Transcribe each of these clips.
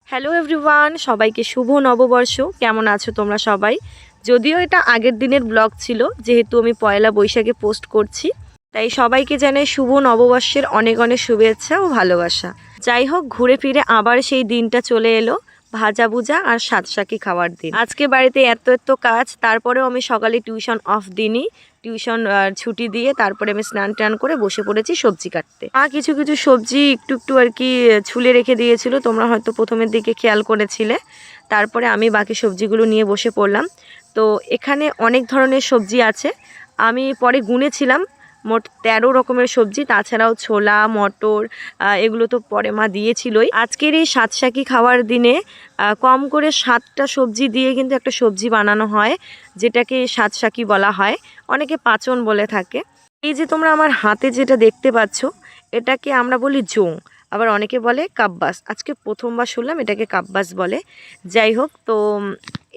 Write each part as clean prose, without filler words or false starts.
Hello everyone, সবাইকে শুভ নববর্ষ। কেমন আছো তোমরা সবাই? যদিও এটা আগের দিনের ব্লগ ছিল, যেহেতু আমি পয়লা বৈশাখে পোস্ট করছি, তাই সবাইকে জানাই শুভ নববর্ষের অনেক অনেক শুভেচ্ছা ও ভালোবাসা। যাই হোক, ঘুরে ফিরে আবার সেই দিনটা চলে এলো, ভাজা ভুজা আর সাতশাকি খাওয়ার দিন। আজকে বাড়িতে এত কাজ, তারপরেও আমি সকালে টিউশন অফ দিনই, টিউশন ছুটি দিয়ে তারপরে আমি স্নান টান করে বসে পড়েছি সবজি কাটতে। কিছু কিছু সবজি একটু আর কি ছুলে রেখে দিয়েছিল, তোমরা হয়তো প্রথমের দিকে খেয়াল করেছিলে। তারপরে আমি বাকি সবজিগুলো নিয়ে বসে পড়লাম। তো এখানে অনেক ধরনের সবজি আছে, আমি পরে গুনেছিলাম মোট 13 রকমের সবজি, তাছাড়াও ছোলা মটর এগুলো তো পরে মা দিয়েছিলই। আজকের এই সাতশাকি খাওয়ার দিনে কম করে 7টা সবজি দিয়ে কিন্তু একটা সবজি বানানো হয়, যেটাকে সাতশাকি বলা হয়, অনেকে পাচন বলে থাকে। এই যে তোমরা আমার হাতে যেটা দেখতে পাচ্ছ, এটাকে আমরা বলি জোং, আবার অনেকে বলে কাব্বাস। আজকে প্রথমবার শুনলাম এটাকে কাব্বাস বলে। যাই হোক, তো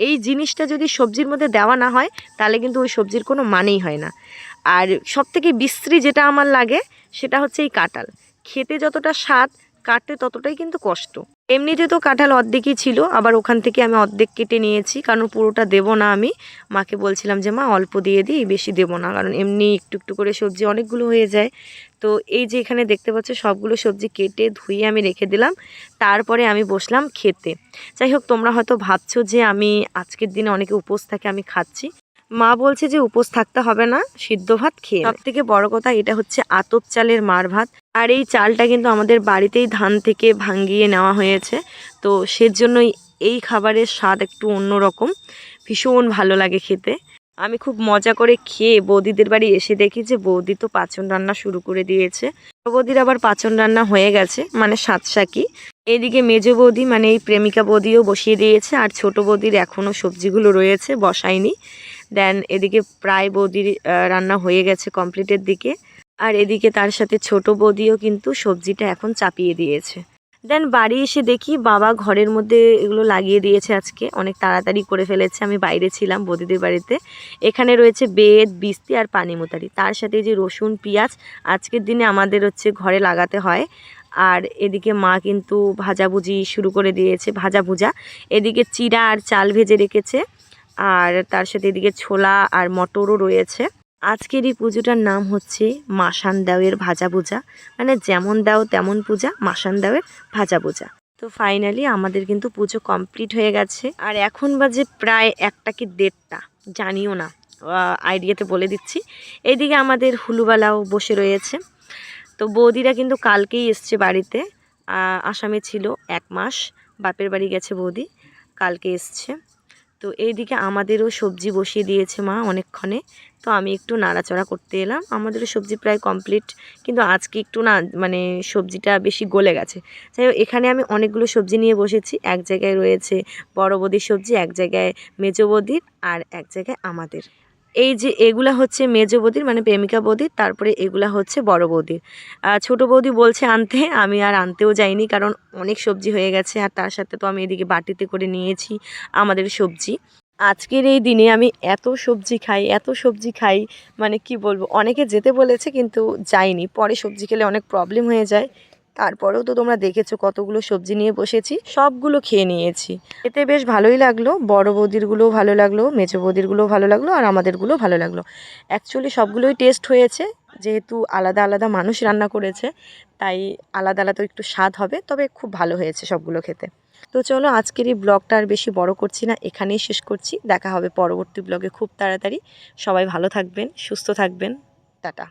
এই জিনিসটা যদি সবজির মধ্যে দেওয়া না হয় তাহলে কিন্তু ওই সবজির কোনো মানেই হয় না। আর সবথেকে বিশ্রী যেটা আমার লাগে সেটা হচ্ছে এই কাঁঠাল। খেতে যতটা স্বাদ, কাটতে ততটাই কিন্তু কষ্ট। এমনিতে তো কাঁঠাল অর্ধেকই ছিল, আবার ওখান থেকে আমি অর্ধেক কেটে নিয়েছি, কারণ পুরোটা দেবো না। আমি মাকে বলছিলাম যে মা অল্প দিয়ে দিই, বেশি দেবো না, কারণ এমনি একটু করে সবজি অনেকগুলো হয়ে যায়। তো এই যে এখানে দেখতে পাচ্ছ সবগুলো সবজি কেটে ধুয়ে আমি রেখে দিলাম, তারপরে আমি বসলাম খেতে। যাই হোক, তোমরা হয়তো ভাবছো যে আমি আজকের দিনে অনেকে উপোস থাকে আমি খাচ্ছি। মা বলছে যে উপোস থাকতে হবে না, সিদ্ধ ভাত খেয়ে। সব থেকে বড় কথা, এটা হচ্ছে আতপ চালের মার ভাত, আর এই চালটা কিন্তু আমাদের বাড়িতেই ধান থেকে ভাঙিয়ে নেওয়া হয়েছে। তো সেজন্যই এই খাবারের স্বাদ একটু অন্যরকম, ভীষণ ভালো লাগে খেতে। আমি খুব মজা করে খেয়ে বৌদিদের বাড়ি এসে দেখি যে বৌদি তো পাচন রান্না শুরু করে দিয়েছে। বৌদির আবার পাচন রান্না হয়ে গেছে, মানে সাতশাকি। এদিকে মেজো বৌদি মানে এই প্রেমিকা বৌদিও বসিয়ে দিয়েছে, আর ছোট বৌদির এখনও সবজিগুলো রয়েছে, বসায়নি। দেন এদিকে প্রায় বৌদির রান্না হয়ে গেছে কমপ্লিটের দিকে, আর এদিকে তার সাথে ছোট বৌদিও কিন্তু সবজিটা এখন চাপিয়ে দিয়েছে। দেন বাড়ি এসে দেখি বাবা ঘরের মধ্যে এগুলো লাগিয়ে দিয়েছে, আজকে অনেক তাড়াতাড়ি করে ফেলেছে। আমি বাইরে ছিলাম বৌদিদের বাড়িতে। এখানে রয়েছে বেত, বিস্তি আর পানিমতারি, তার সাথে যে রসুন পেঁয়াজ আজকের দিনে আমাদের হচ্ছে ঘরে লাগাতে হয়। আর এদিকে মা কিন্তু ভাজাভুজি শুরু করে দিয়েছে, ভাজা ভুজা। এদিকে চিড়া আর চাল ভেজে রেখেছে, আর তার সাথে এদিকে ছোলা আর মটরও রয়েছে। আজকের এই পুজোটার নাম হচ্ছে মাসান দেওয়ের ভাজা ভুজা, মানে যেমন দাও তেমন পূজা, মাসান দেওয়ের ভাজা ভুজা। তো ফাইনালি আমাদের কিন্তু পুজো কমপ্লিট হয়ে গেছে, আর এখন বাজে প্রায় 1টা কি 1:30, জানিও না, আইডিয়াতে বলে দিচ্ছি। এইদিকে আমাদের হুলুবালাও বসে রয়েছে। তো বৌদিরা কিন্তু কালকেই এসছে বাড়িতে, আসামে ছিল 1 মাস, বাপের বাড়ি গেছে বৌদি, কালকে এসছে। তো এইদিকে আমাদেরও সবজি বসিয়ে দিয়েছে মা অনেকক্ষণে। তো আমি একটু নাড়াচাড়া করতে এলাম, আমাদেরও সবজি প্রায় কমপ্লিট, কিন্তু আজকে একটু না মানে সবজিটা বেশি গলে গেছে। যাই হোক, এখানে আমি অনেকগুলো সবজি নিয়ে বসেছি। এক জায়গায় রয়েছে বড় বৌদির সবজি, এক জায়গায় মেজো বৌদির, আর এক জায়গায় আমাদের। এই যে এগুলা হচ্ছে মেজো বৌদির মানে প্রেমিকা বৌদির, তারপরে এগুলা হচ্ছে বড় বৌদির। ছোট বৌদি বলছে আনতে, আমি আর আনতেও যাইনি, কারণ অনেক সবজি হয়ে গেছে, আর তার সাথে তো আমি এদিকে বাটিতে করে নিয়েছি আমাদের সবজি। আজকের এই দিনে আমি এত সবজি খাই, মানে কি বলবো, অনেকে যেতে বলেছে কিন্তু যাইনি, পরে সবজি খেলে অনেক প্রবলেম হয়ে যায়। তারপরেও তো তোমরা দেখেছো কতগুলো সবজি নিয়ে বসেছি, সবগুলো খেয়ে নিয়েছি। এতে বেশ ভালোই লাগলো, বড় বৌদিরগুলোও ভালো লাগলো, মেজো বৌদিরগুলোও ভালো লাগলো, আর আমাদেরগুলোও ভালো লাগলো। অ্যাকচুয়ালি সবগুলোই টেস্ট হয়েছে, যেহেতু আলাদা আলাদা মানুষ রান্না করেছে, তাই আলাদা আলাদা একটু স্বাদ হবে, তবে খুব ভালো হয়েছে সবগুলো খেতে। তো চলো, আজকের এই ব্লগটা আর বেশি বড় করছি না, এখানেই শেষ করছি। দেখা হবে পরবর্তী ব্লগে খুব তাড়াতাড়ি। সবাই ভালো থাকবেন, সুস্থ থাকবেন, টাটা।